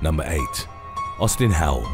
Number 8. Austin Howell.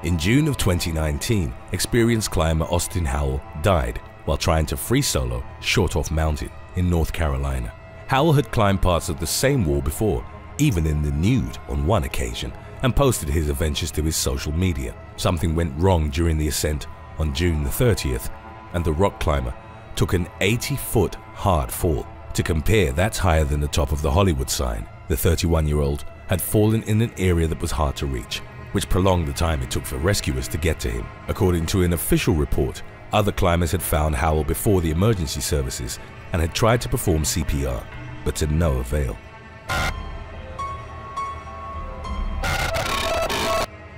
In June of 2019, experienced climber Austin Howell died while trying to free solo Short-Off Mountain in North Carolina. Howell had climbed parts of the same wall before, even in the nude on one occasion, and posted his adventures to his social media. Something went wrong during the ascent on June the 30th, and the rock climber took an 80-foot hard fall. To compare, that's higher than the top of the Hollywood sign. The 31-year-old had fallen in an area that was hard to reach, which prolonged the time it took for rescuers to get to him. According to an official report, other climbers had found Howell before the emergency services and had tried to perform CPR, but to no avail.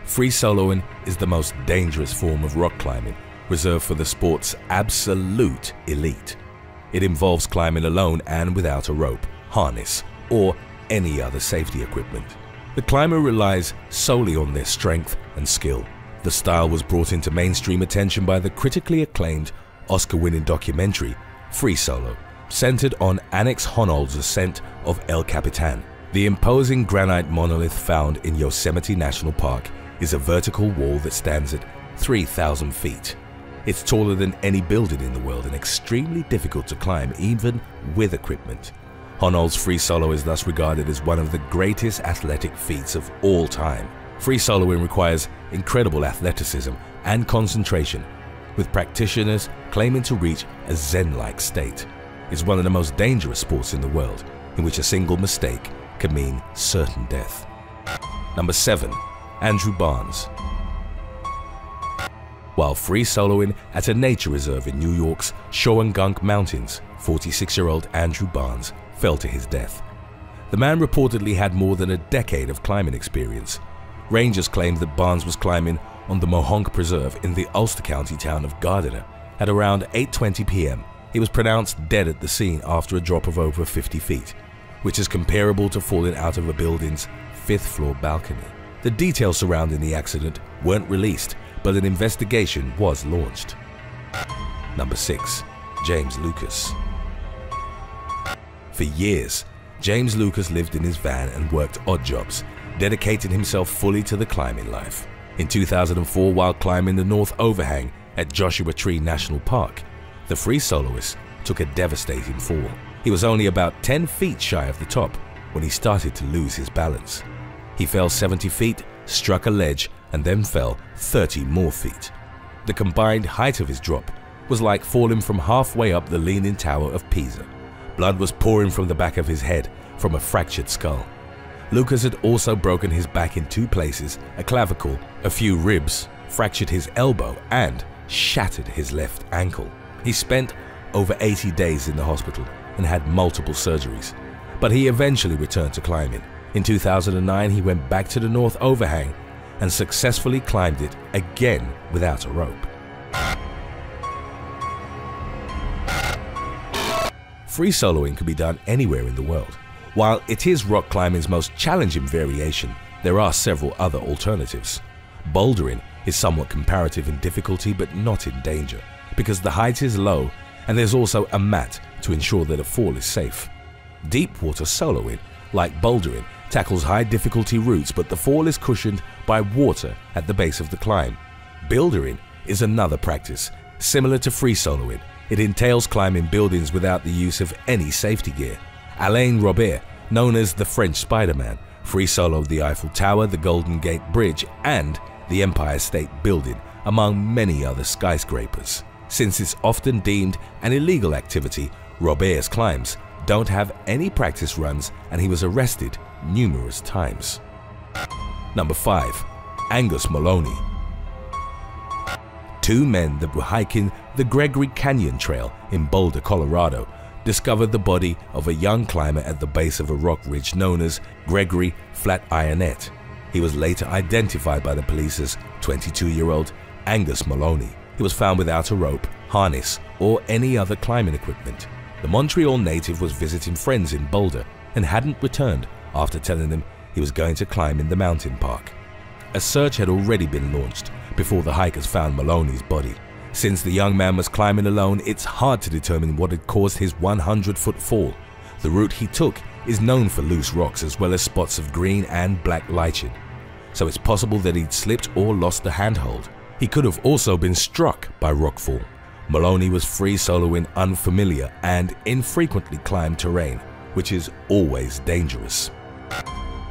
Free soloing is the most dangerous form of rock climbing, reserved for the sport's absolute elite. It involves climbing alone and without a rope, harness, or any other safety equipment. The climber relies solely on their strength and skill. The style was brought into mainstream attention by the critically acclaimed, Oscar-winning documentary Free Solo, centered on Alex Honnold's ascent of El Capitan. The imposing granite monolith found in Yosemite National Park is a vertical wall that stands at 3,000 feet. It's taller than any building in the world and extremely difficult to climb even with equipment. Honnold's free solo is thus regarded as one of the greatest athletic feats of all time. Free soloing requires incredible athleticism and concentration, with practitioners claiming to reach a Zen-like state. It's one of the most dangerous sports in the world, in which a single mistake can mean certain death. Number 7. Andrew Barnes. While free soloing at a nature reserve in New York's Shawangunk Mountains, 46-year-old Andrew Barnes fell to his death. The man reportedly had more than a decade of climbing experience. Rangers claimed that Barnes was climbing on the Mohonk Preserve in the Ulster County town of Gardiner. At around 8:20 p.m., he was pronounced dead at the scene after a drop of over 50 feet, which is comparable to falling out of a building's 5th floor balcony. The details surrounding the accident weren't released, but an investigation was launched. Number 6. James Lucas. For years, James Lucas lived in his van and worked odd jobs, dedicating himself fully to the climbing life. In 2004, while climbing the North Overhang at Joshua Tree National Park, the free soloist took a devastating fall. He was only about 10 feet shy of the top when he started to lose his balance. He fell 70 feet, struck a ledge, and then fell 30 more feet. The combined height of his drop was like falling from halfway up the Leaning Tower of Pisa. Blood was pouring from the back of his head from a fractured skull. Lucas had also broken his back in 2 places, a clavicle, a few ribs, fractured his elbow, and shattered his left ankle. He spent over 80 days in the hospital and had multiple surgeries, but he eventually returned to climbing. In 2009, he went back to the North Overhang and successfully climbed it again without a rope. Free soloing can be done anywhere in the world. While it is rock climbing's most challenging variation, there are several other alternatives. Bouldering is somewhat comparative in difficulty but not in danger, because the height is low and there's also a mat to ensure that a fall is safe. Deep water soloing, like bouldering, tackles high difficulty routes, but the fall is cushioned by water at the base of the climb. Bouldering is another practice, similar to free soloing. It entails climbing buildings without the use of any safety gear. Alain Robert, known as the French Spider-Man, free soloed the Eiffel Tower, the Golden Gate Bridge, and the Empire State Building, among many other skyscrapers. Since it's often deemed an illegal activity, Robert's climbs don't have any practice runs, and he was arrested numerous times. Number 5. Angus Maloney. 2 men that were hiking the Gregory Canyon Trail in Boulder, Colorado, discovered the body of a young climber at the base of a rock ridge known as Gregory Flatironette. He was later identified by the police as 22-year-old Angus Maloney. He was found without a rope, harness, or any other climbing equipment. The Montreal native was visiting friends in Boulder and hadn't returned after telling them he was going to climb in the mountain park. A search had already been launched before the hikers found Maloney's body. Since the young man was climbing alone, it's hard to determine what had caused his 100-foot fall. The route he took is known for loose rocks as well as spots of green and black lichen, so it's possible that he'd slipped or lost the handhold. He could have also been struck by rockfall. Maloney was free soloing unfamiliar and infrequently climbed terrain, which is always dangerous.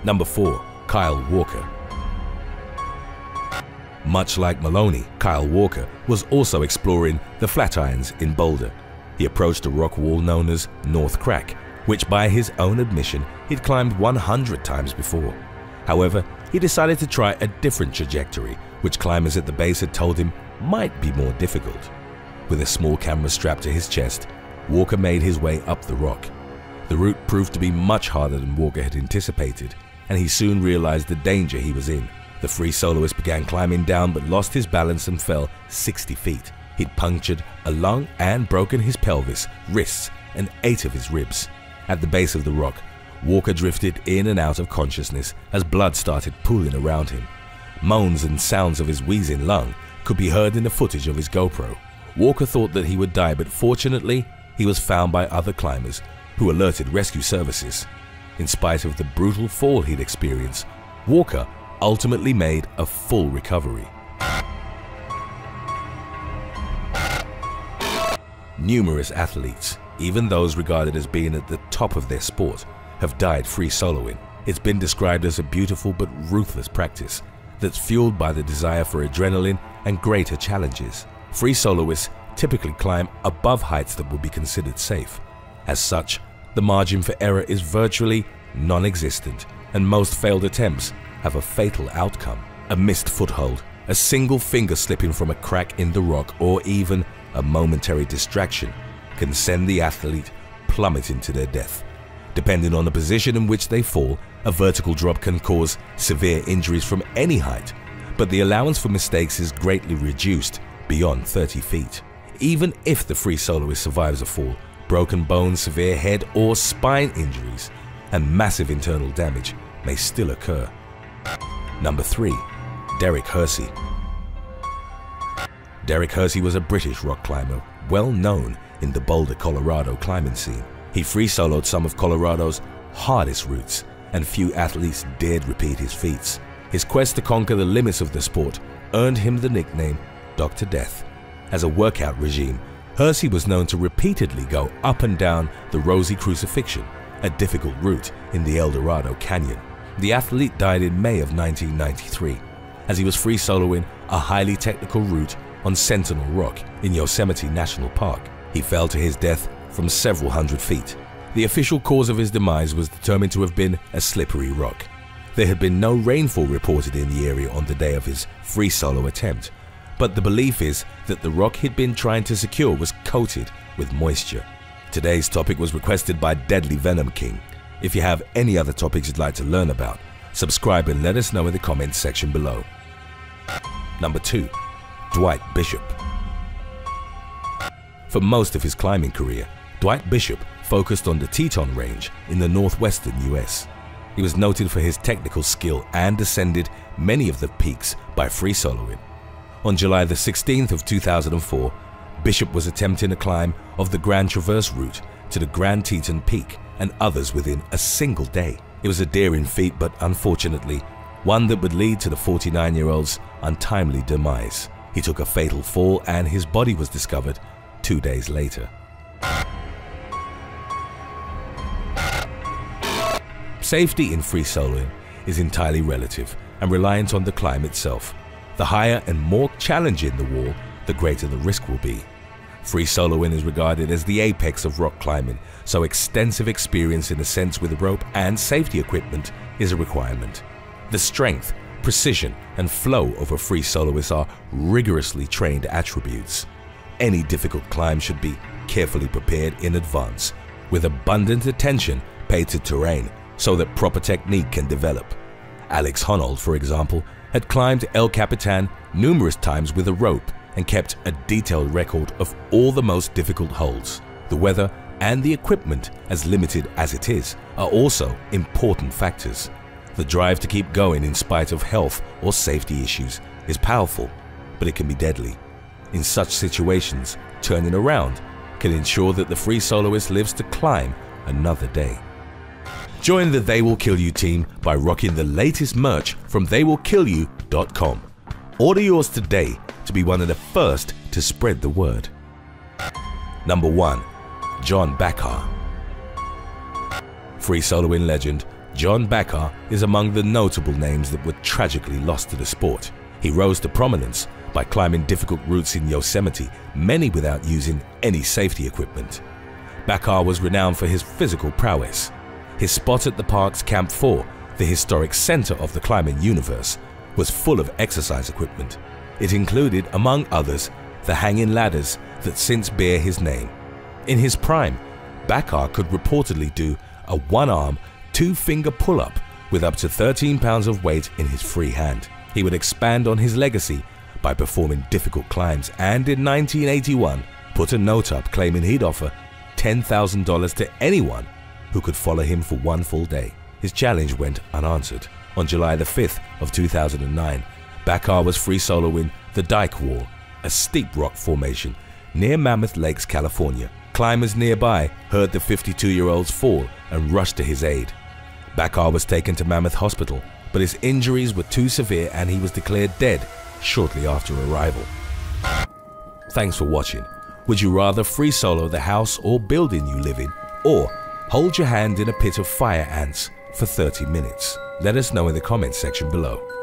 Number 4. Kyle Walker. Much like Maloney, Kyle Walker was also exploring the Flatirons in Boulder. He approached a rock wall known as North Crack, which by his own admission he'd climbed 100 times before. However, he decided to try a different trajectory, which climbers at the base had told him might be more difficult. With a small camera strapped to his chest, Walker made his way up the rock. The route proved to be much harder than Walker had anticipated, and he soon realized the danger he was in. The free soloist began climbing down but lost his balance and fell 60 feet. He'd punctured a lung and broken his pelvis, wrists, and 8 of his ribs. At the base of the rock, Walker drifted in and out of consciousness as blood started pooling around him. Moans and sounds of his wheezing lung could be heard in the footage of his GoPro. Walker thought that he would die, but fortunately, he was found by other climbers who alerted rescue services. In spite of the brutal fall he'd experienced, Walker ultimately made a full recovery. Numerous athletes, even those regarded as being at the top of their sport, have died free soloing. It's been described as a beautiful but ruthless practice that's fueled by the desire for adrenaline and greater challenges. Free soloists typically climb above heights that would be considered safe. As such, the margin for error is virtually non-existent, and most failed attempts have a fatal outcome. A missed foothold, a single finger slipping from a crack in the rock, or even a momentary distraction can send the athlete plummeting to their death. Depending on the position in which they fall, a vertical drop can cause severe injuries from any height, but the allowance for mistakes is greatly reduced beyond 30 feet. Even if the free soloist survives a fall, broken bones, severe head or spine injuries, and massive internal damage may still occur. Number 3. Derek Hersey. Derek Hersey was a British rock climber well known in the Boulder, Colorado climbing scene. He free soloed some of Colorado's hardest routes, and few athletes dared repeat his feats. His quest to conquer the limits of the sport earned him the nickname Dr. Death. As a workout regime, Hersey was known to repeatedly go up and down the Rosy Crucifixion, a difficult route in the El Dorado Canyon. The athlete died in May of 1993 as he was free soloing a highly technical route on Sentinel Rock in Yosemite National Park. He fell to his death from several hundred feet. The official cause of his demise was determined to have been a slippery rock. There had been no rainfall reported in the area on the day of his free solo attempt, but the belief is that the rock he'd been trying to secure was coated with moisture. Today's topic was requested by Deadly Venom King. If you have any other topics you'd like to learn about, subscribe and let us know in the comments section below. Number 2. Dwight Bishop. For most of his climbing career, Dwight Bishop focused on the Teton Range in the northwestern US. He was noted for his technical skill and ascended many of the peaks by free soloing. On July the 16th of 2004, Bishop was attempting a climb of the Grand Traverse route to the Grand Teton Peak and others within a single day. It was a daring feat, but unfortunately, one that would lead to the 49-year-old's untimely demise. He took a fatal fall and his body was discovered 2 days later. Safety in free soloing is entirely relative and reliant on the climb itself. The higher and more challenging the wall, the greater the risk will be. Free soloing is regarded as the apex of rock climbing, so extensive experience in ascents with a rope and safety equipment is a requirement. The strength, precision, and flow of a free soloist are rigorously trained attributes. Any difficult climb should be carefully prepared in advance, with abundant attention paid to terrain so that proper technique can develop. Alex Honnold, for example, had climbed El Capitan numerous times with a rope and kept a detailed record of all the most difficult holds. The weather and the equipment, as limited as it is, are also important factors. The drive to keep going in spite of health or safety issues is powerful, but it can be deadly. In such situations, turning around can ensure that the free soloist lives to climb another day. Join the They Will Kill You team by rocking the latest merch from theywillkillyou.com. Order yours today to be one of the first to spread the word. Number 1. John Baccar. Free soloing legend John Baccar is among the notable names that were tragically lost to the sport. He rose to prominence by climbing difficult routes in Yosemite, many without using any safety equipment. Baccar was renowned for his physical prowess. His spot at the park's Camp 4, the historic center of the climbing universe, was full of exercise equipment. It included, among others, the hanging ladders that since bear his name. In his prime, Baccar could reportedly do a one-arm, two-finger pull-up with up to 13 pounds of weight in his free hand. He would expand on his legacy by performing difficult climbs and in 1981 put a note up claiming he'd offer $10,000 to anyone who could follow him for one full day. His challenge went unanswered. On July the 5th of 2009, Baccar was free soloing the Dyke Wall, a steep rock formation near Mammoth Lakes, California. Climbers nearby heard the 52-year-old's fall and rushed to his aid. Baccar was taken to Mammoth Hospital, but his injuries were too severe and he was declared dead shortly after arrival. Thanks for watching. Would you rather free solo the house or building you live in, or hold your hand in a pit of fire ants for 30 minutes? Let us know in the comments section below.